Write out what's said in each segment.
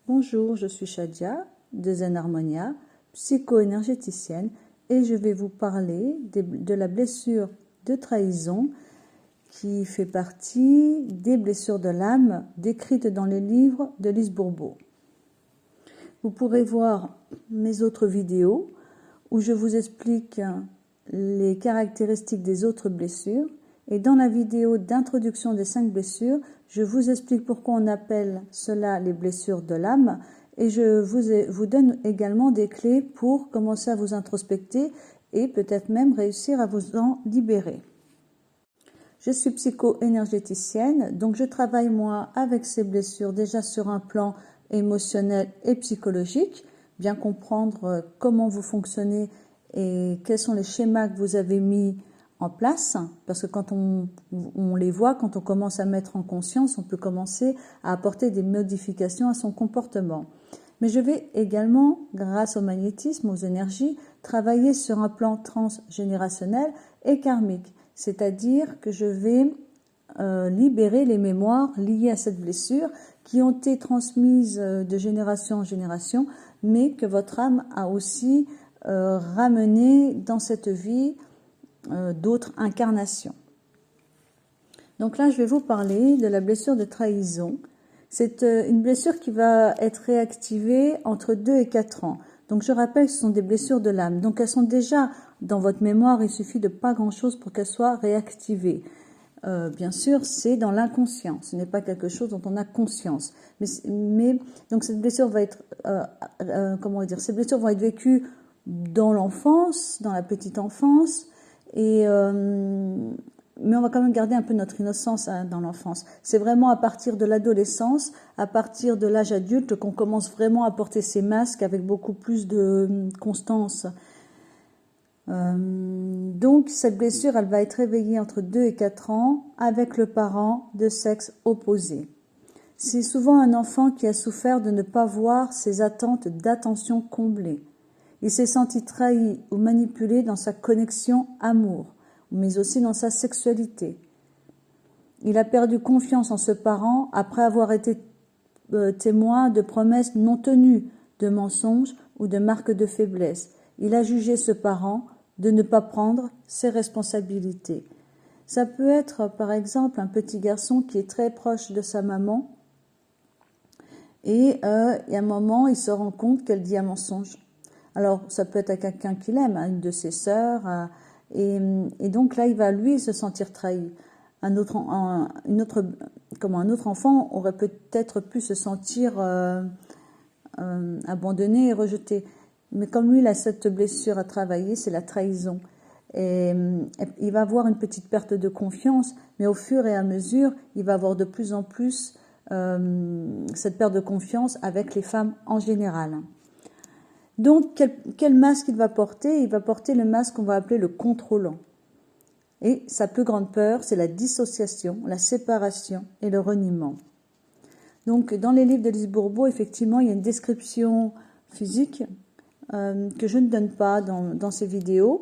Bonjour, je suis Shadia de Zen Harmonia, psycho-énergéticienne, et je vais vous parler de la blessure de trahison qui fait partie des blessures de l'âme décrites dans les livres de Lise Bourbeau. Vous pourrez voir mes autres vidéos où je vous explique les caractéristiques des autres blessures. Et dans la vidéo d'introduction des 5 blessures, je vous explique pourquoi on appelle cela les blessures de l'âme et je vous donne également des clés pour commencer à vous introspecter et peut-être même réussir à vous en libérer. Je suis psycho-énergéticienne, donc je travaille moi avec ces blessures déjà sur un plan émotionnel et psychologique, bien comprendre comment vous fonctionnez et quels sont les schémas que vous avez mis en place, parce que quand on les voit, quand on commence à mettre en conscience, on peut commencer à apporter des modifications à son comportement. Mais je vais également, grâce au magnétisme, aux énergies, travailler sur un plan transgénérationnel et karmique, c'est-à-dire que je vais libérer les mémoires liées à cette blessure qui ont été transmises de génération en génération, mais que votre âme a aussi ramené dans cette vie d'autres incarnations. Donc là, je vais vous parler de la blessure de trahison. C'est une blessure qui va être réactivée entre 2 et 4 ans. Donc je rappelle que ce sont des blessures de l'âme. Donc elles sont déjà dans votre mémoire, il suffit de pas grand-chose pour qu'elles soient réactivées. Bien sûr, c'est dans l'inconscient, ce n'est pas quelque chose dont on a conscience. Mais donc cette blessure va être, ces blessures vont être vécues dans l'enfance, dans la petite enfance, mais on va quand même garder un peu notre innocence dans l'enfance. C'est vraiment à partir de l'adolescence, à partir de l'âge adulte, qu'on commence vraiment à porter ces masques avec beaucoup plus de constance. Donc cette blessure, elle va être réveillée entre 2 et 4 ans avec le parent de sexe opposé. C'est souvent un enfant qui a souffert de ne pas voir ses attentes d'attention comblées. Il s'est senti trahi ou manipulé dans sa connexion amour, mais aussi dans sa sexualité. Il a perdu confiance en ce parent après avoir été témoin de promesses non tenues, de mensonges ou de marques de faiblesse. Il a jugé ce parent de ne pas prendre ses responsabilités. Ça peut être, par exemple, un petit garçon qui est très proche de sa maman et à un moment, il se rend compte qu'elle dit un mensonge. Alors, ça peut être à quelqu'un qu'il aime, à une de ses sœurs, et donc là, il va lui se sentir trahi. Un autre enfant aurait peut-être pu se sentir abandonné et rejeté. Mais comme lui, il a cette blessure à travailler, c'est la trahison. Et il va avoir une petite perte de confiance, mais au fur et à mesure, il va avoir de plus en plus cette perte de confiance avec les femmes en général. Donc, quel masque il va porter? Il va porter le masque qu'on va appeler le contrôlant. Et sa plus grande peur, c'est la dissociation, la séparation et le reniement. Donc, dans les livres de Lise Bourbeau, effectivement, il y a une description physique que je ne donne pas dans ces vidéos,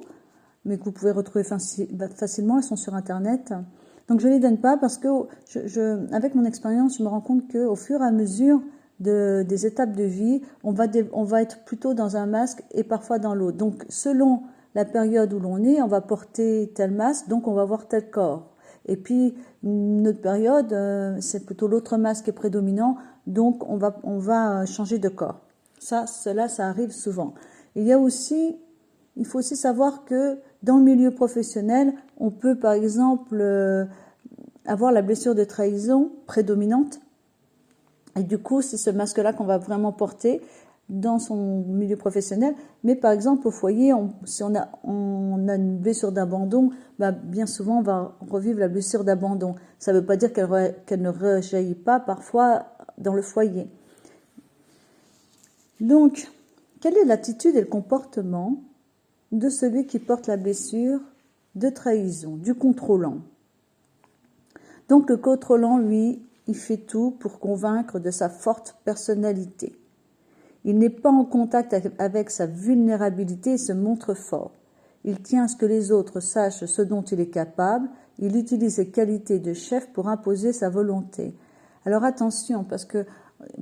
mais que vous pouvez retrouver facilement, elles sont sur Internet. Donc, je ne les donne pas parce que, avec mon expérience, je me rends compte qu'au fur et à mesure des étapes de vie, on va être plutôt dans un masque et parfois dans l'autre. Donc, selon la période où l'on est, on va porter tel masque, donc on va avoir tel corps. Et puis, une autre période, c'est plutôt l'autre masque qui est prédominant, donc on va changer de corps. Ça arrive souvent. Il faut aussi savoir que dans le milieu professionnel, on peut par exemple avoir la blessure de trahison prédominante. Et du coup, c'est ce masque-là qu'on va vraiment porter dans son milieu professionnel. Mais par exemple, au foyer, si on a une blessure d'abandon, bien souvent, on va revivre la blessure d'abandon. Ça ne veut pas dire qu'elle ne rejaillit pas parfois dans le foyer. Donc, quelle est l'attitude et le comportement de celui qui porte la blessure de trahison, du contrôlant? Donc, le contrôlant, lui, il fait tout pour convaincre de sa forte personnalité. Il n'est pas en contact avec sa vulnérabilité et se montre fort. Il tient à ce que les autres sachent ce dont il est capable. Il utilise ses qualités de chef pour imposer sa volonté. Alors attention, parce que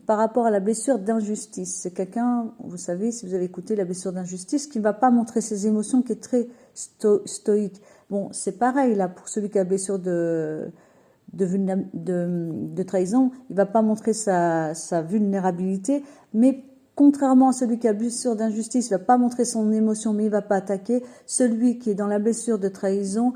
par rapport à la blessure d'injustice. C'est quelqu'un, vous savez, si vous avez écouté la blessure d'injustice, qui ne va pas montrer ses émotions, qui est très stoïque. Bon, c'est pareil là pour celui qui a la blessure de trahison, il ne va pas montrer sa vulnérabilité, mais contrairement à celui qui a la blessure d'injustice, il ne va pas montrer son émotion, mais il ne va pas attaquer. Celui qui est dans la blessure de trahison,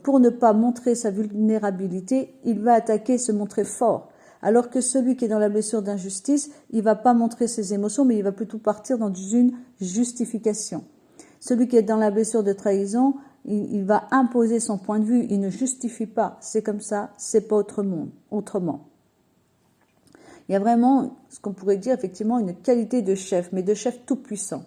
pour ne pas montrer sa vulnérabilité, il va attaquer, se montrer fort. Alors que celui qui est dans la blessure d'injustice, il ne va pas montrer ses émotions, mais il va plutôt partir dans une justification. Celui qui est dans la blessure de trahison, il va imposer son point de vue, il ne justifie pas. C'est comme ça, c'est pas autrement. Il y a vraiment, ce qu'on pourrait dire effectivement, une qualité de chef, mais de chef tout puissant.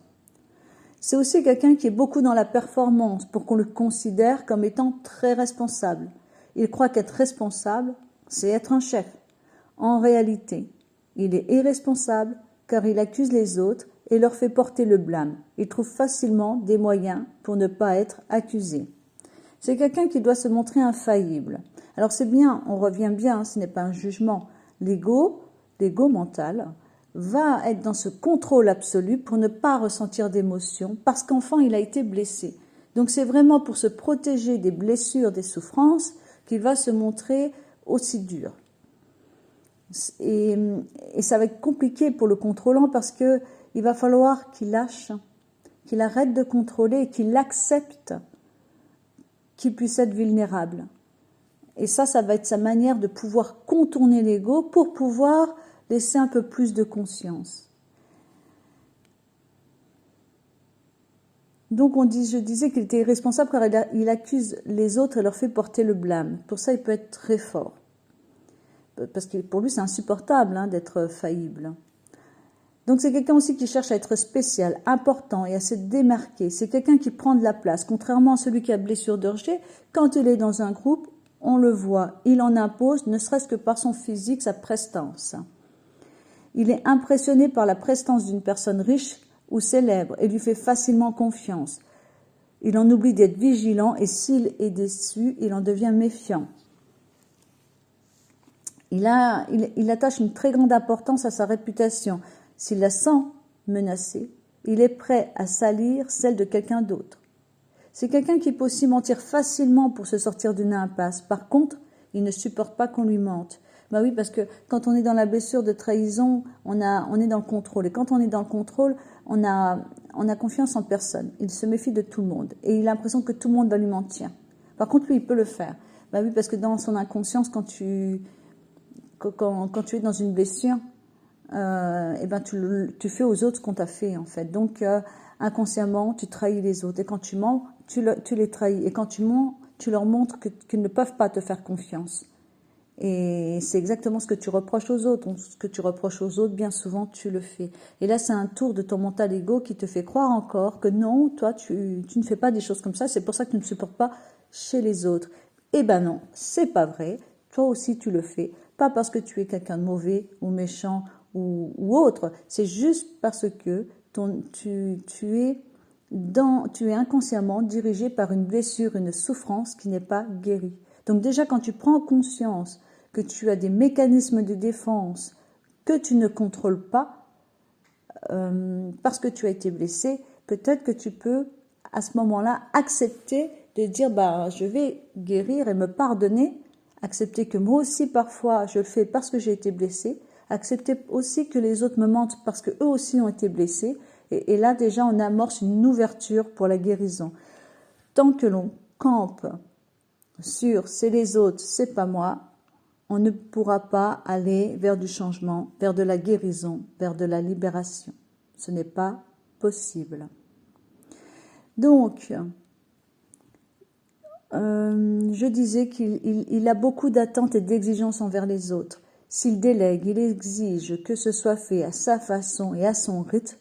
C'est aussi quelqu'un qui est beaucoup dans la performance pour qu'on le considère comme étant très responsable. Il croit qu'être responsable, c'est être un chef. En réalité, il est irresponsable car il accuse les autres et leur fait porter le blâme. Il trouve facilement des moyens pour ne pas être accusé. C'est quelqu'un qui doit se montrer infaillible. Alors c'est bien, on revient bien, ce n'est pas un jugement. L'ego mental, va être dans ce contrôle absolu pour ne pas ressentir d'émotion parce qu'enfant il a été blessé. Donc c'est vraiment pour se protéger des blessures, des souffrances qu'il va se montrer aussi dur. Et ça va être compliqué pour le contrôlant parce que il va falloir qu'il lâche, qu'il arrête de contrôler et qu'il accepte qu'il puisse être vulnérable. Et ça va être sa manière de pouvoir contourner l'ego pour pouvoir laisser un peu plus de conscience. Donc je disais qu'il était irresponsable car il accuse les autres et leur fait porter le blâme. Pour ça, il peut être très fort. Parce que pour lui, c'est insupportable d'être faillible. Donc c'est quelqu'un aussi qui cherche à être spécial, important et à se démarquer. C'est quelqu'un qui prend de la place. Contrairement à celui qui a blessure de rejet, quand il est dans un groupe, on le voit, il en impose, ne serait-ce que par son physique, sa prestance. Il est impressionné par la prestance d'une personne riche ou célèbre et lui fait facilement confiance. Il en oublie d'être vigilant et s'il est déçu, il en devient méfiant. Il attache une très grande importance à sa réputation. S'il la sent menacée, il est prêt à salir celle de quelqu'un d'autre. C'est quelqu'un qui peut aussi mentir facilement pour se sortir d'une impasse. Par contre, il ne supporte pas qu'on lui mente. Ben oui, parce que quand on est dans la blessure de trahison, on est dans le contrôle. Et quand on est dans le contrôle, on a confiance en personne. Il se méfie de tout le monde. Et il a l'impression que tout le monde va lui mentir. Par contre, lui, il peut le faire. Ben oui, parce que dans son inconscience, quand tu es dans une blessure, tu fais aux autres ce qu'on t'a fait, en fait. Donc, inconsciemment, tu trahis les autres. Et quand tu mens, tu les trahis. Et quand tu mens, tu leur montres qu'ils ne peuvent pas te faire confiance. Et c'est exactement ce que tu reproches aux autres. Donc, ce que tu reproches aux autres, bien souvent, tu le fais. Et là, c'est un tour de ton mental ego qui te fait croire encore que non, toi, tu ne fais pas des choses comme ça. C'est pour ça que tu ne supportes pas chez les autres. Eh ben non, c'est pas vrai. Toi aussi, tu le fais. Pas parce que tu es quelqu'un de mauvais ou méchant ou autre. C'est juste parce que tu es inconsciemment dirigé par une blessure, une souffrance qui n'est pas guérie. Donc déjà, quand tu prends conscience que tu as des mécanismes de défense que tu ne contrôles pas, parce que tu as été blessé, peut-être que tu peux, à ce moment-là, accepter de dire je vais guérir et me pardonner, accepter que moi aussi, parfois, je le fais parce que j'ai été blessé, accepter aussi que les autres me mentent parce qu'eux aussi ont été blessés, et là, déjà, on amorce une ouverture pour la guérison. Tant que l'on campe sur c'est les autres, c'est pas moi, on ne pourra pas aller vers du changement, vers de la guérison, vers de la libération. Ce n'est pas possible. Donc, je disais qu'il a beaucoup d'attentes et d'exigences envers les autres. S'il délègue, il exige que ce soit fait à sa façon et à son rythme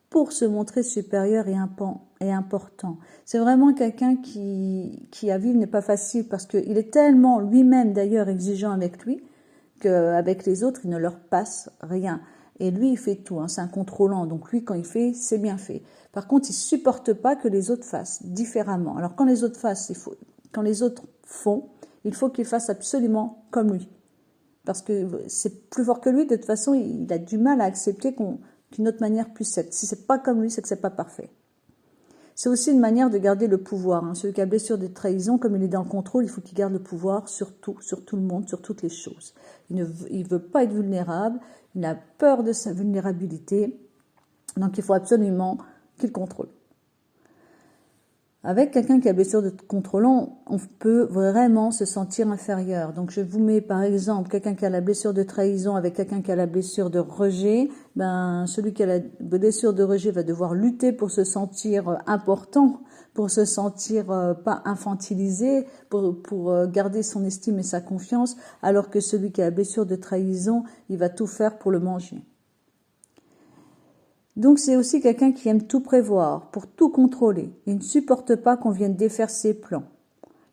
pour se montrer supérieur et important. C'est vraiment quelqu'un qui à vivre n'est pas facile parce qu'il est tellement lui-même d'ailleurs exigeant avec lui qu'avec les autres, il ne leur passe rien. Et lui, il fait tout, c'est un contrôlant. Donc lui, quand il fait, c'est bien fait. Par contre, il supporte pas que les autres fassent différemment. Alors quand les autres font, il faut qu'il fasse absolument comme lui. parce que c'est plus fort que lui. De toute façon, il a du mal à accepter qu'une autre manière puisse être. Si c'est pas comme lui, c'est que c'est pas parfait. C'est aussi une manière de garder le pouvoir. Hein. Celui qui a blessure de trahison, comme il est dans le contrôle, il faut qu'il garde le pouvoir sur tout le monde, sur toutes les choses. Il veut pas être vulnérable, il a peur de sa vulnérabilité, donc il faut absolument qu'il contrôle. Avec quelqu'un qui a blessure de contrôlant, on peut vraiment se sentir inférieur. Donc je vous mets par exemple quelqu'un qui a la blessure de trahison avec quelqu'un qui a la blessure de rejet. Celui qui a la blessure de rejet va devoir lutter pour se sentir important, pour se sentir pas infantilisé, pour garder son estime et sa confiance, alors que celui qui a la blessure de trahison, il va tout faire pour le manger. Donc c'est aussi quelqu'un qui aime tout prévoir, pour tout contrôler. Il ne supporte pas qu'on vienne défaire ses plans.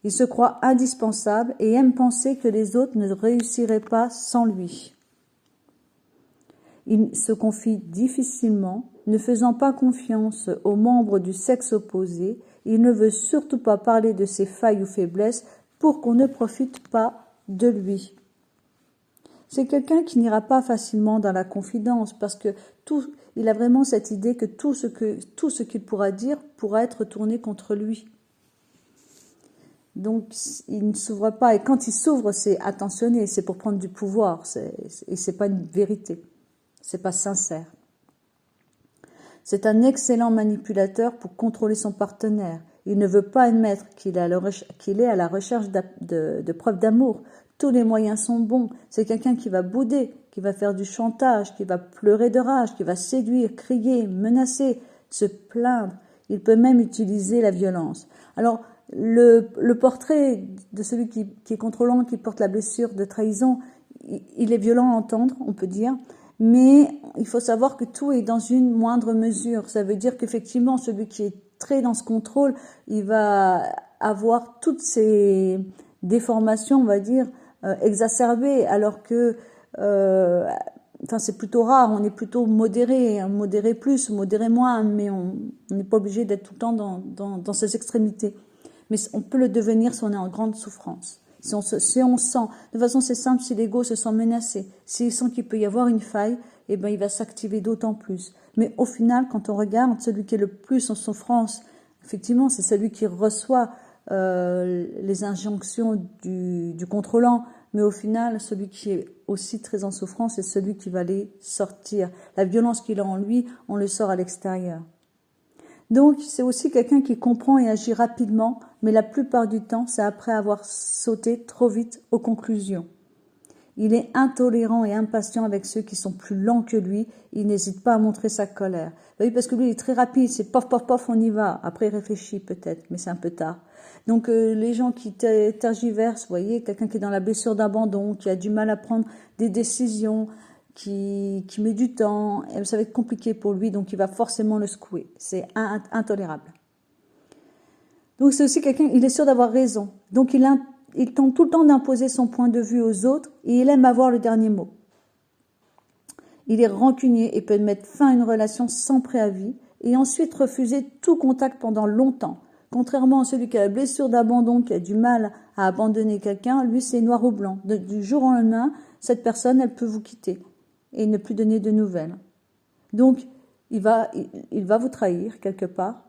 Il se croit indispensable et aime penser que les autres ne réussiraient pas sans lui. Il se confie difficilement, ne faisant pas confiance aux membres du sexe opposé. Il ne veut surtout pas parler de ses failles ou faiblesses pour qu'on ne profite pas de lui. C'est quelqu'un qui n'ira pas facilement dans la confidence parce que il a vraiment cette idée que tout ce qu'il pourra dire pourra être tourné contre lui. Donc, il ne s'ouvre pas. Et quand il s'ouvre, c'est attentionné, c'est pour prendre du pouvoir. Et c'est pas une vérité. C'est pas sincère. C'est un excellent manipulateur pour contrôler son partenaire. Il ne veut pas admettre qu'il est à la recherche de preuves d'amour. Tous les moyens sont bons. C'est quelqu'un qui va bouder, qui va faire du chantage, qui va pleurer de rage, qui va séduire, crier, menacer, se plaindre. Il peut même utiliser la violence. Alors, le portrait de celui qui est contrôlant, qui porte la blessure de trahison, il est violent à entendre, on peut dire, mais il faut savoir que tout est dans une moindre mesure. Ça veut dire qu'effectivement, celui qui est très dans ce contrôle, il va avoir toutes ces déformations, on va dire, exacerbées, alors que c'est plutôt rare, on est plutôt modéré plus, modéré moins, mais on n'est pas obligé d'être tout le temps dans ces extrémités. Mais on peut le devenir si on est en grande souffrance. Si on sent, de façon c'est simple, si l'ego se sent menacé, s'il sent qu'il peut y avoir une faille, il va s'activer d'autant plus. Mais au final, quand on regarde, celui qui est le plus en souffrance, effectivement, c'est celui qui reçoit les injonctions du contrôlant, mais au final, celui qui est aussi très en souffrance, c'est celui qui va les sortir. La violence qu'il a en lui, on le sort à l'extérieur. Donc, c'est aussi quelqu'un qui comprend et agit rapidement, mais la plupart du temps, c'est après avoir sauté trop vite aux conclusions. Il est intolérant et impatient avec ceux qui sont plus lents que lui. Il n'hésite pas à montrer sa colère. Oui, parce que lui, il est très rapide. C'est pof, pof, pof, on y va. Après, il réfléchit peut-être, mais c'est un peu tard. Donc, les gens qui tergiversent, vous voyez, quelqu'un qui est dans la blessure d'abandon, qui a du mal à prendre des décisions, qui met du temps, et ça va être compliqué pour lui, donc il va forcément le secouer. C'est intolérable. Donc, c'est aussi quelqu'un, il est sûr d'avoir raison. Donc, il tente tout le temps d'imposer son point de vue aux autres et il aime avoir le dernier mot. Il est rancunier et peut mettre fin à une relation sans préavis et ensuite refuser tout contact pendant longtemps. Contrairement à celui qui a la blessure d'abandon, qui a du mal à abandonner quelqu'un, lui c'est noir ou blanc. Du jour au lendemain, cette personne, elle peut vous quitter et ne plus donner de nouvelles. Donc, il va vous trahir quelque part,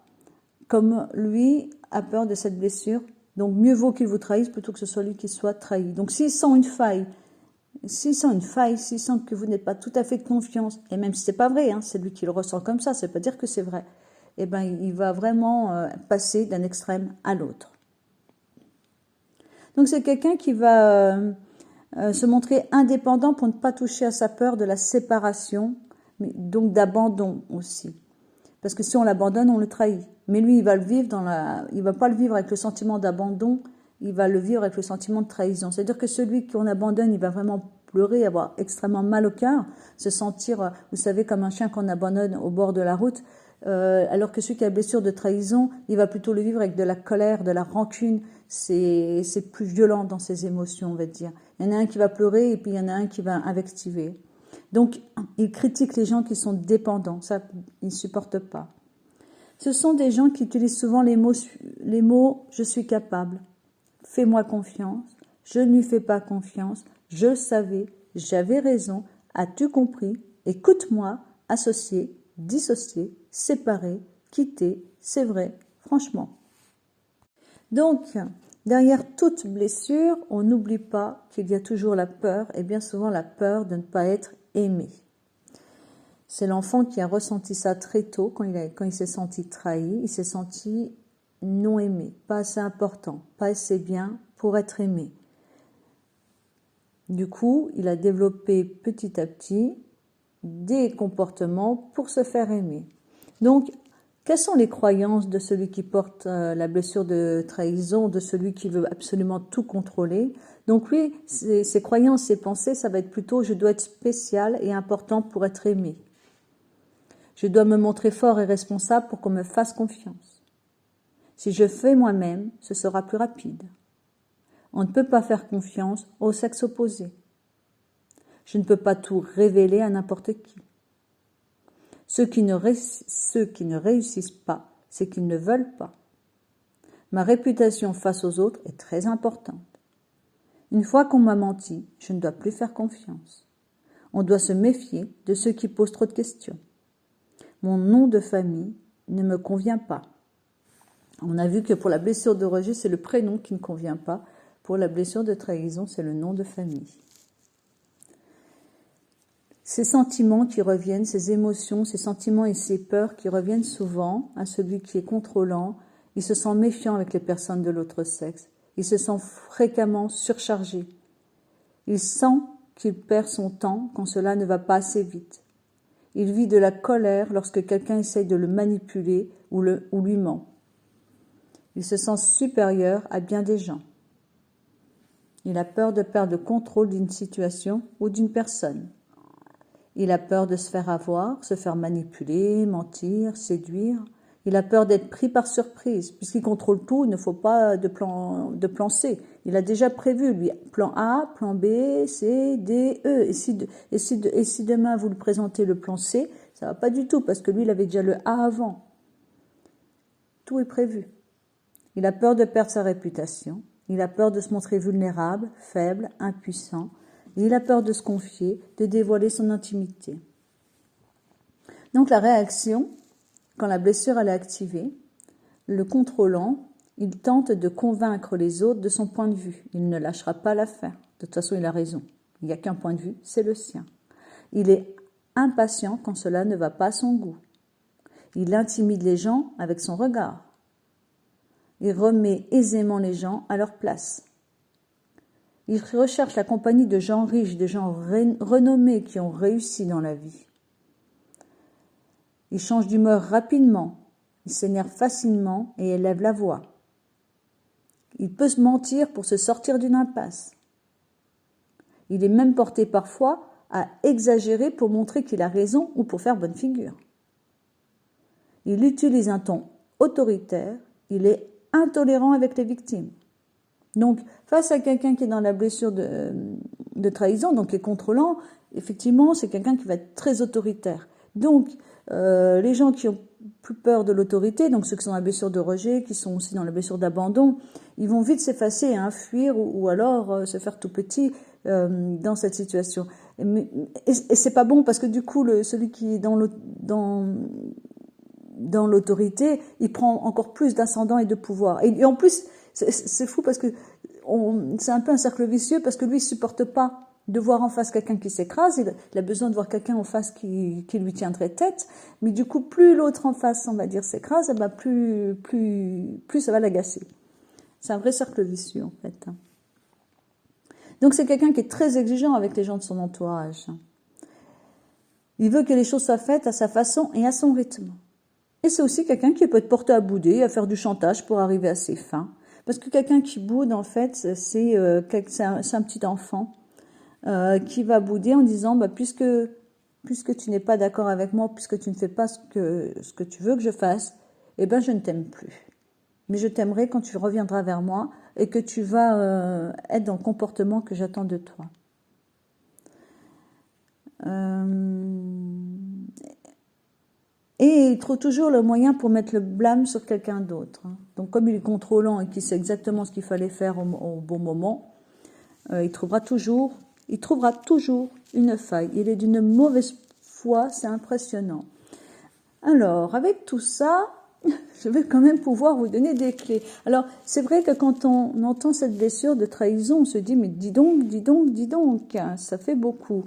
comme lui a peur de cette blessure. Donc, mieux vaut qu'il vous trahisse plutôt que ce soit lui qui soit trahi. Donc, s'il sent une faille, s'il sent que vous n'êtes pas tout à fait de confiance, et même si c'est pas vrai, c'est lui qui le ressent comme ça veut pas dire que c'est vrai, il va vraiment passer d'un extrême à l'autre. Donc, c'est quelqu'un qui va se montrer indépendant pour ne pas toucher à sa peur de la séparation, mais donc d'abandon aussi. Parce que si on l'abandonne, on le trahit. Mais lui, il va pas le vivre avec le sentiment d'abandon, il va le vivre avec le sentiment de trahison. C'est-à-dire que celui qu'on abandonne, il va vraiment pleurer, avoir extrêmement mal au cœur, se sentir, vous savez, comme un chien qu'on abandonne au bord de la route, alors que celui qui a blessure de trahison, il va plutôt le vivre avec de la colère, de la rancune. C'est plus violent dans ses émotions, on va dire. Il y en a un qui va pleurer et puis il y en a un qui va invectiver. Donc, il critique les gens qui sont dépendants. Ça, il ne supporte pas. Ce sont des gens qui utilisent souvent les mots « je suis capable »,« fais-moi confiance »,« je ne lui fais pas confiance »,« je le savais, j'avais raison, as-tu compris? Écoute-moi, associé, dissocié, séparé, quitté, c'est vrai, franchement. Donc, derrière toute blessure, on n'oublie pas qu'il y a toujours la peur, et bien souvent la peur de ne pas être aimé. C'est l'enfant qui a ressenti ça très tôt, quand il s'est senti trahi, il s'est senti non aimé, pas assez important, pas assez bien pour être aimé. Du coup, il a développé petit à petit des comportements pour se faire aimer. Donc, quelles sont les croyances de celui qui porte la blessure de trahison, de celui qui veut absolument tout contrôler? Donc lui, ses croyances, ses pensées, ça va être plutôt « je dois être spécial et important pour être aimé ». Je dois me montrer fort et responsable pour qu'on me fasse confiance. Si je fais moi-même, ce sera plus rapide. On ne peut pas faire confiance au sexe opposé. Je ne peux pas tout révéler à n'importe qui. Ceux qui ne réussissent pas, c'est qu'ils ne veulent pas. Ma réputation face aux autres est très importante. Une fois qu'on m'a menti, je ne dois plus faire confiance. On doit se méfier de ceux qui posent trop de questions. Mon nom de famille ne me convient pas. On a vu que pour la blessure de rejet, c'est le prénom qui ne convient pas. Pour la blessure de trahison, c'est le nom de famille. Ces sentiments qui reviennent, ces émotions, ces sentiments et ces peurs qui reviennent souvent à celui qui est contrôlant, il se sent méfiant avec les personnes de l'autre sexe. Il se sent fréquemment surchargé. Il sent qu'il perd son temps quand cela ne va pas assez vite. Il vit de la colère lorsque quelqu'un essaye de le manipuler ou lui ment. Il se sent supérieur à bien des gens. Il a peur de perdre le contrôle d'une situation ou d'une personne. Il a peur de se faire avoir, se faire manipuler, mentir, séduire. Il a peur d'être pris par surprise. Puisqu'il contrôle tout, il ne faut pas de plan C. Il a déjà prévu, lui, plan A, plan B, C, D, E. Et si demain vous lui présentez le plan C, ça ne va pas du tout, parce que lui, il avait déjà le A avant. Tout est prévu. Il a peur de perdre sa réputation. Il a peur de se montrer vulnérable, faible, impuissant. Il a peur de se confier, de dévoiler son intimité. Donc la réaction, quand la blessure elle est activée, le contrôlant, il tente de convaincre les autres de son point de vue. Il ne lâchera pas l'affaire. De toute façon, il a raison. Il n'y a qu'un point de vue, c'est le sien. Il est impatient quand cela ne va pas à son goût. Il intimide les gens avec son regard. Il remet aisément les gens à leur place. Il recherche la compagnie de gens riches, de gens renommés qui ont réussi dans la vie. Il change d'humeur rapidement, il s'énerve facilement et élève la voix. Il peut se mentir pour se sortir d'une impasse. Il est même porté parfois à exagérer pour montrer qu'il a raison ou pour faire bonne figure. Il utilise un ton autoritaire, il est intolérant avec les victimes. Donc, face à quelqu'un qui est dans la blessure de trahison, donc qui est contrôlant, effectivement, c'est quelqu'un qui va être très autoritaire. Donc, les gens qui ont plus peur de l'autorité, donc ceux qui sont dans la blessure de rejet, qui sont aussi dans la blessure d'abandon, ils vont vite s'effacer, fuir ou alors se faire tout petit dans cette situation. Et c'est pas bon parce que du coup, celui qui est dans l'autorité, il prend encore plus d'ascendant et de pouvoir. Et en plus, c'est fou parce que c'est un peu un cercle vicieux parce que lui, il supporte pas de voir en face quelqu'un qui s'écrase. Il a besoin de voir quelqu'un en face qui lui tiendrait tête. Mais du coup, plus l'autre en face, on va dire, s'écrase, plus ça va l'agacer. C'est un vrai cercle vicieux, en fait. Donc, c'est quelqu'un qui est très exigeant avec les gens de son entourage. Il veut que les choses soient faites à sa façon et à son rythme. Et c'est aussi quelqu'un qui peut être porté à bouder, à faire du chantage pour arriver à ses fins. Parce que quelqu'un qui boude, en fait, c'est un petit enfant qui va bouder en disant puisque tu n'es pas d'accord avec moi, puisque tu ne fais pas ce que tu veux que je fasse, eh ben je ne t'aime plus. Mais je t'aimerai quand tu reviendras vers moi et que tu vas être dans le comportement que j'attends de toi. Et il trouve toujours le moyen pour mettre le blâme sur quelqu'un d'autre. Donc comme il est contrôlant et qu'il sait exactement ce qu'il fallait faire au bon moment, il trouvera toujours il trouvera toujours une faille. Il est d'une mauvaise foi, c'est impressionnant. Alors, avec tout ça, je vais quand même pouvoir vous donner des clés. Alors, c'est vrai que quand on entend cette blessure de trahison, on se dit, mais dis donc, dis donc, dis donc, ça fait beaucoup.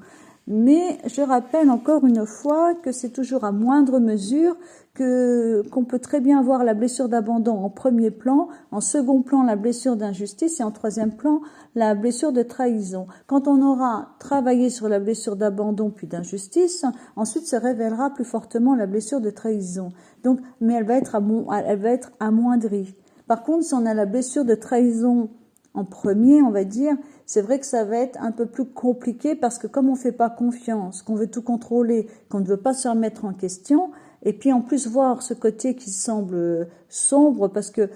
Mais je rappelle encore une fois que c'est toujours à moindre mesure qu'on peut très bien voir la blessure d'abandon en premier plan, en second plan la blessure d'injustice et en troisième plan la blessure de trahison. Quand on aura travaillé sur la blessure d'abandon puis d'injustice, ensuite se révélera plus fortement la blessure de trahison. Donc, mais elle va être amoindrie. Par contre, si on a la blessure de trahison en premier, on va dire, c'est vrai que ça va être un peu plus compliqué parce que comme on ne fait pas confiance, qu'on veut tout contrôler, qu'on ne veut pas se remettre en question, et puis en plus voir ce côté qui semble sombre, parce que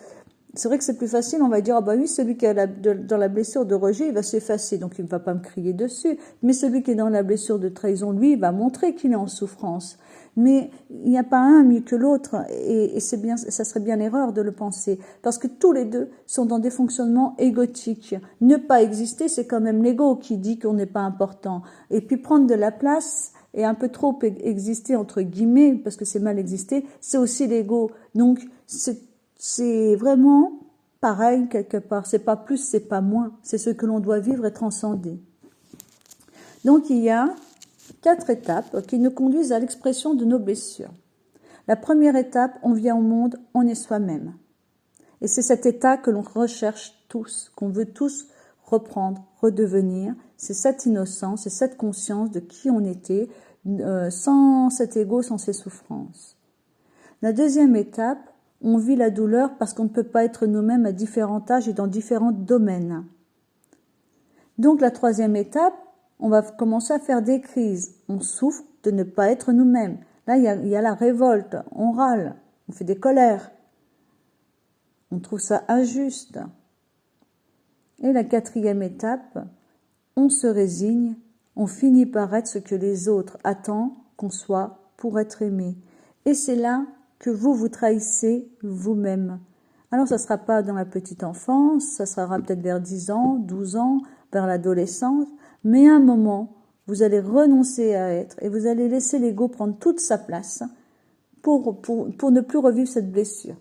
c'est vrai que c'est plus facile, on va dire, ah bah oui, celui qui est dans la blessure de rejet, il va s'effacer, donc il ne va pas me crier dessus, mais celui qui est dans la blessure de trahison, lui, il va montrer qu'il est en souffrance. Mais il n'y a pas un mieux que l'autre, et c'est bien, ça serait bien l'erreur de le penser, parce que tous les deux sont dans des fonctionnements égotiques. Ne pas exister, c'est quand même l'ego qui dit qu'on n'est pas important. Et puis prendre de la place et un peu trop exister entre guillemets, parce que c'est mal exister, c'est aussi l'ego. Donc c'est vraiment pareil quelque part. C'est pas plus, c'est pas moins. C'est ce que l'on doit vivre et transcender. Donc il y a 4 étapes qui nous conduisent à l'expression de nos blessures. La première étape, on vient au monde, on est soi-même. Et c'est cet état que l'on recherche tous, qu'on veut tous reprendre, redevenir. C'est cette innocence, c'est cette conscience de qui on était, sans cet ego, sans ces souffrances. La deuxième étape, on vit la douleur parce qu'on ne peut pas être nous-mêmes à différents âges et dans différents domaines. Donc la troisième étape, on va commencer à faire des crises. On souffre de ne pas être nous-mêmes. Là, il y a la révolte, on râle, on fait des colères. On trouve ça injuste. Et la quatrième étape, on se résigne, on finit par être ce que les autres attendent qu'on soit pour être aimé. Et c'est là que vous trahissez vous-même. Alors ça ne sera pas dans la petite enfance, ça sera peut-être vers 10 ans, 12 ans, vers l'adolescence, mais à un moment, vous allez renoncer à être et vous allez laisser l'ego prendre toute sa place pour ne plus revivre cette blessure.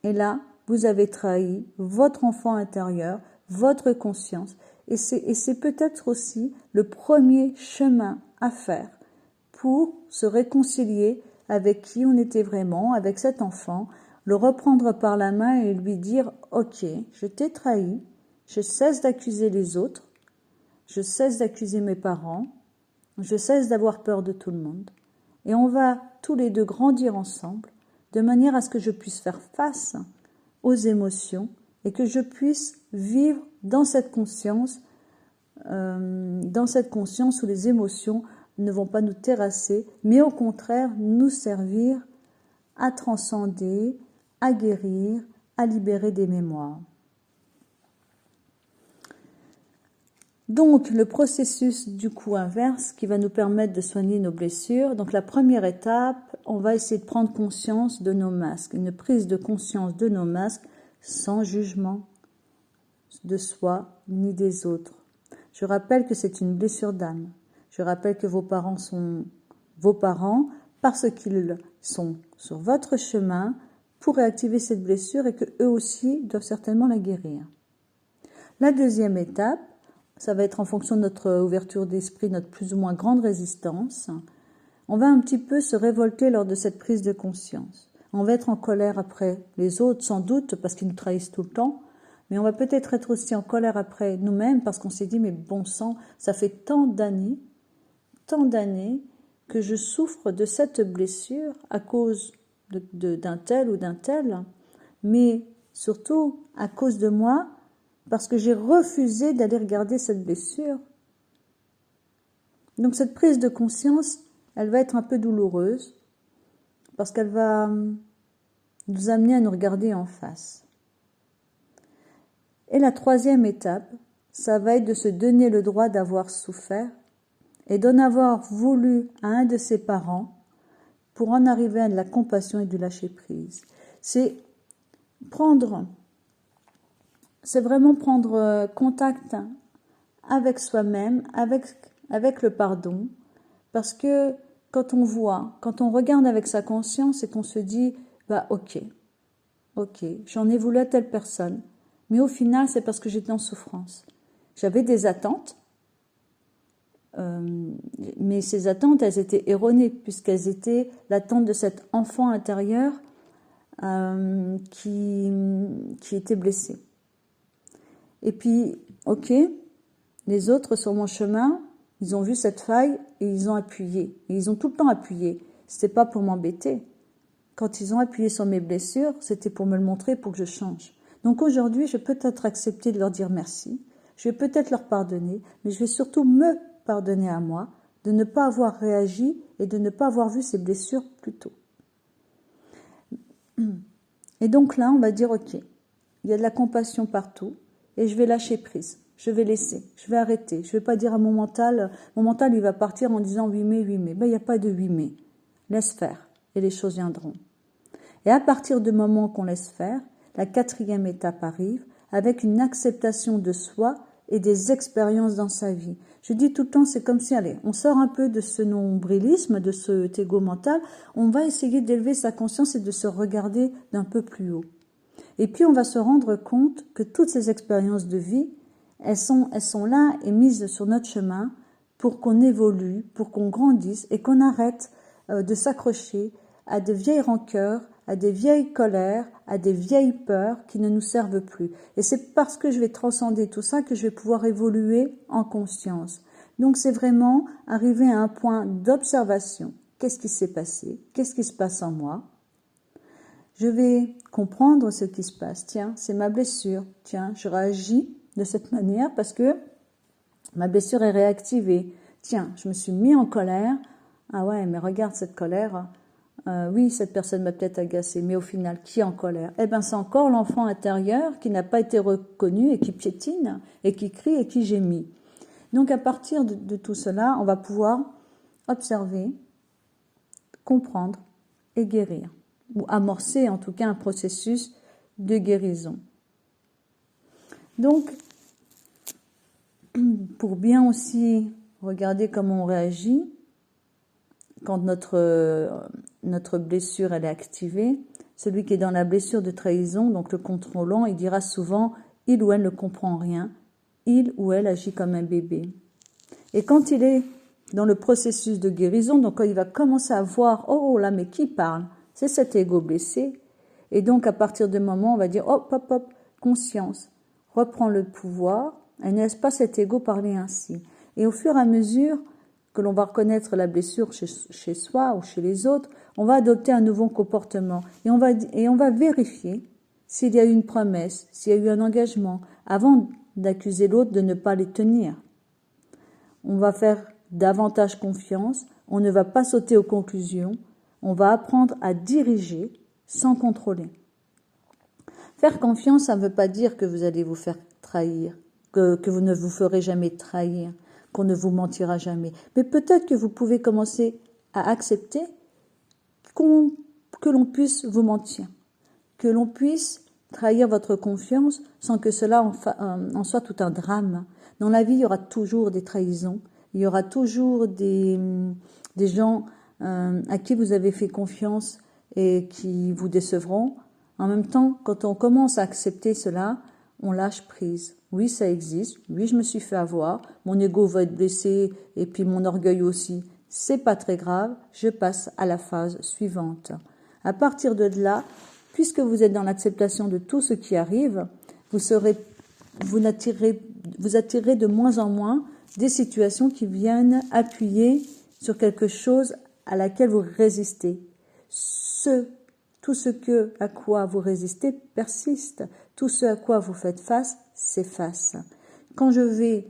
Et là, vous avez trahi votre enfant intérieur, votre conscience. Et c'est peut-être aussi le premier chemin à faire pour se réconcilier avec qui on était vraiment, avec cet enfant, le reprendre par la main et lui dire « Ok, je t'ai trahi, je cesse d'accuser les autres, je cesse d'accuser mes parents, je cesse d'avoir peur de tout le monde. Et on va tous les deux grandir ensemble, de manière à ce que je puisse faire face aux émotions et que je puisse vivre dans cette conscience où les émotions ne vont pas nous terrasser, mais au contraire nous servir à transcender, à guérir, à libérer des mémoires. » Donc, le processus du coup inverse qui va nous permettre de soigner nos blessures. Donc, la première étape, on va essayer de prendre conscience de nos masques. Une prise de conscience de nos masques sans jugement de soi ni des autres. Je rappelle que c'est une blessure d'âme. Je rappelle que vos parents sont vos parents parce qu'ils sont sur votre chemin pour réactiver cette blessure et que eux aussi doivent certainement la guérir. La deuxième étape, ça va être en fonction de notre ouverture d'esprit, notre plus ou moins grande résistance. On va un petit peu se révolter lors de cette prise de conscience. On va être en colère après les autres, sans doute, parce qu'ils nous trahissent tout le temps. Mais on va peut-être être aussi en colère après nous-mêmes, parce qu'on s'est dit, mais bon sang, ça fait tant d'années que je souffre de cette blessure à cause d'un tel ou d'un tel, mais surtout à cause de moi, parce que j'ai refusé d'aller regarder cette blessure. Donc cette prise de conscience, elle va être un peu douloureuse, parce qu'elle va nous amener à nous regarder en face. Et la troisième étape, ça va être de se donner le droit d'avoir souffert et d'en avoir voulu à un de ses parents pour en arriver à de la compassion et du lâcher-prise. C'est vraiment prendre contact avec soi-même, avec le pardon, parce que quand on voit, quand on regarde avec sa conscience et qu'on se dit, bah ok, j'en ai voulu à telle personne, mais au final c'est parce que j'étais en souffrance. J'avais des attentes, mais ces attentes, elles étaient erronées, puisqu'elles étaient l'attente de cet enfant intérieur qui était blessé. Et puis, ok, les autres sur mon chemin, ils ont vu cette faille et ils ont appuyé. Et ils ont tout le temps appuyé. C'était pas pour m'embêter. Quand ils ont appuyé sur mes blessures, c'était pour me le montrer, pour que je change. Donc aujourd'hui, je peux peut-être accepter de leur dire merci. Je vais peut-être leur pardonner, mais je vais surtout me pardonner à moi de ne pas avoir réagi et de ne pas avoir vu ces blessures plus tôt. Et donc là, on va dire, ok, il y a de la compassion partout et je vais lâcher prise. Je vais laisser, je vais arrêter. Je ne vais pas dire à mon mental il va partir en disant 8 mai. Ben, il n'y a pas de 8 mai. Laisse faire et les choses viendront. Et à partir du moment qu'on laisse faire, la 4e étape arrive avec une acceptation de soi et des expériences dans sa vie. Je dis tout le temps, c'est comme si, allez, on sort un peu de ce nombrilisme, de cet égo mental, on va essayer d'élever sa conscience et de se regarder d'un peu plus haut. Et puis on va se rendre compte que toutes ces expériences de vie, elles sont là et mises sur notre chemin pour qu'on évolue, pour qu'on grandisse et qu'on arrête de s'accrocher à de vieilles rancœurs, à des vieilles colères, à des vieilles peurs qui ne nous servent plus. Et c'est parce que je vais transcender tout ça que je vais pouvoir évoluer en conscience. Donc c'est vraiment arriver à un point d'observation. Qu'est-ce qui s'est passé? Qu'est-ce qui se passe en moi? Je vais comprendre ce qui se passe. Tiens, c'est ma blessure. Tiens, je réagis de cette manière parce que ma blessure est réactivée. Tiens, je me suis mis en colère. Ah ouais, mais regarde cette colère. Oui, cette personne m'a peut-être agacée, mais au final, qui est en colère? Eh bien, c'est encore l'enfant intérieur qui n'a pas été reconnu et qui piétine, et qui crie et qui gémit. Donc, à partir de tout cela, on va pouvoir observer, comprendre et guérir, ou amorcer en tout cas un processus de guérison. Donc, pour bien aussi regarder comment on réagit, quand notre blessure elle est activée, celui qui est dans la blessure de trahison, donc le contrôlant, il dira souvent il ou elle ne comprend rien, il ou elle agit comme un bébé. Et quand il est dans le processus de guérison, donc quand il va commencer à voir oh là mais qui parle? C'est cet ego blessé. Et donc à partir du moment on va dire hop, conscience, reprends le pouvoir et ne laisse pas cet ego parler ainsi. Et au fur et à mesure que l'on va reconnaître la blessure chez soi ou chez les autres, on va adopter un nouveau comportement et on va vérifier s'il y a eu une promesse, s'il y a eu un engagement, avant d'accuser l'autre de ne pas les tenir. On va faire davantage confiance, on ne va pas sauter aux conclusions, on va apprendre à diriger sans contrôler. Faire confiance, ça ne veut pas dire que vous allez vous faire trahir, que vous ne vous ferez jamais trahir, qu'on ne vous mentira jamais. Mais peut-être que vous pouvez commencer à accepter que l'on puisse vous mentir, que l'on puisse trahir votre confiance sans que cela en soit tout un drame. Dans la vie, il y aura toujours des trahisons, il y aura toujours des gens à qui vous avez fait confiance et qui vous décevront. En même temps, quand on commence à accepter cela, on lâche prise. Oui, ça existe. Oui, je me suis fait avoir. Mon ego va être blessé et puis mon orgueil aussi. C'est pas très grave. Je passe à la phase suivante. À partir de là, puisque vous êtes dans l'acceptation de tout ce qui arrive, vous attirez de moins en moins des situations qui viennent appuyer sur quelque chose à laquelle vous résistez. Tout ce à quoi vous résistez persiste. Tout ce à quoi vous faites face s'efface. Quand je vais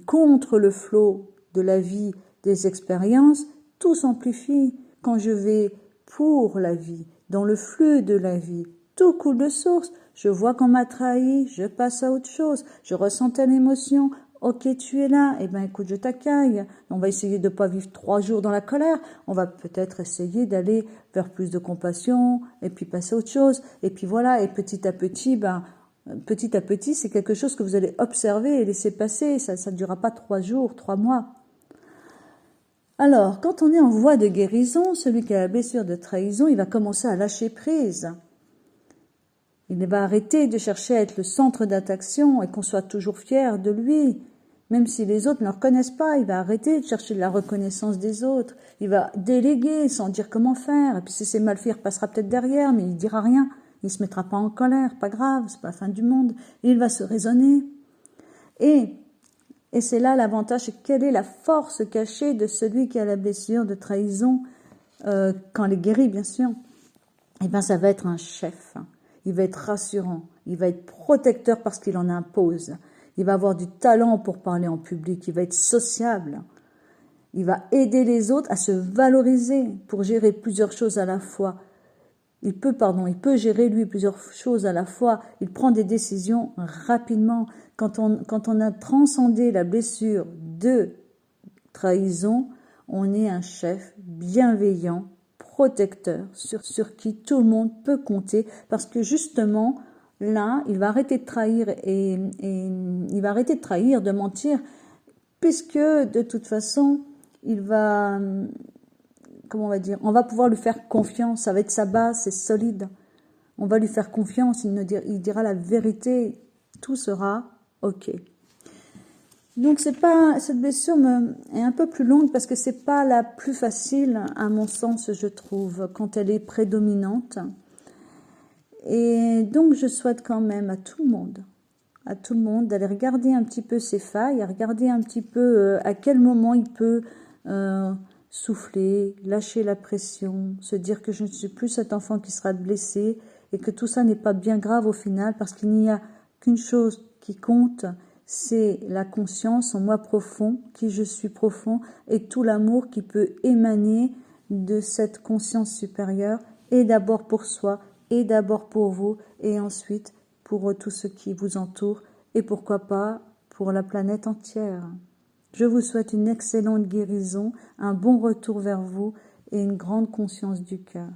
contre le flot de la vie, des expériences, tout s'amplifie. Quand je vais pour la vie, dans le flux de la vie, tout coule de source. Je vois qu'on m'a trahi, je passe à autre chose. Je ressens telle émotion. Ok, tu es là, eh ben écoute, je t'accueille. On va essayer de ne pas vivre 3 jours dans la colère. On va peut-être essayer d'aller vers plus de compassion et puis passer à autre chose. Et puis voilà, et petit à petit, Petit à petit, c'est quelque chose que vous allez observer et laisser passer. Ça ne durera pas 3 jours, 3 mois. Alors, quand on est en voie de guérison, celui qui a la blessure de trahison, il va commencer à lâcher prise. Il va arrêter de chercher à être le centre d'attraction et qu'on soit toujours fier de lui. Même si les autres ne le reconnaissent pas, il va arrêter de chercher de la reconnaissance des autres. Il va déléguer sans dire comment faire. Et puis si c'est mal fait, il repassera peut-être derrière, mais il dira rien. Il se mettra pas en colère, pas grave, c'est pas la fin du monde. Et il va se raisonner. Et c'est là l'avantage, c'est quelle est la force cachée de celui qui a la blessure de trahison, quand elle est guérie, bien sûr. Eh bien, ça va être un chef. Il va être rassurant. Il va être protecteur parce qu'il en impose. Il va avoir du talent pour parler en public. Il va être sociable. Il va aider les autres à se valoriser pour gérer plusieurs choses à la fois. Il peut gérer lui plusieurs choses à la fois. Il prend des décisions rapidement. Quand on a transcendé la blessure de trahison, on est un chef bienveillant, protecteur, sur qui tout le monde peut compter, parce que justement, là, il va arrêter de trahir et il va arrêter de trahir, de mentir, puisque de toute façon, il va, comment on va dire, on va pouvoir lui faire confiance, ça va être sa base, c'est solide. On va lui faire confiance, il dira la vérité, tout sera ok. Donc cette blessure est un peu plus longue parce que c'est pas la plus facile, à mon sens, je trouve, quand elle est prédominante. Et donc je souhaite quand même à tout le monde d'aller regarder un petit peu ses failles, à regarder un petit peu à quel moment il peut souffler, lâcher la pression, se dire que je ne suis plus cet enfant qui sera blessé et que tout ça n'est pas bien grave au final parce qu'il n'y a qu'une chose qui compte, c'est la conscience en moi profond, qui je suis profond, et tout l'amour qui peut émaner de cette conscience supérieure, et d'abord pour soi, et d'abord pour vous, et ensuite pour tout ce qui vous entoure, et pourquoi pas pour la planète entière. Je vous souhaite une excellente guérison, un bon retour vers vous, et une grande conscience du cœur.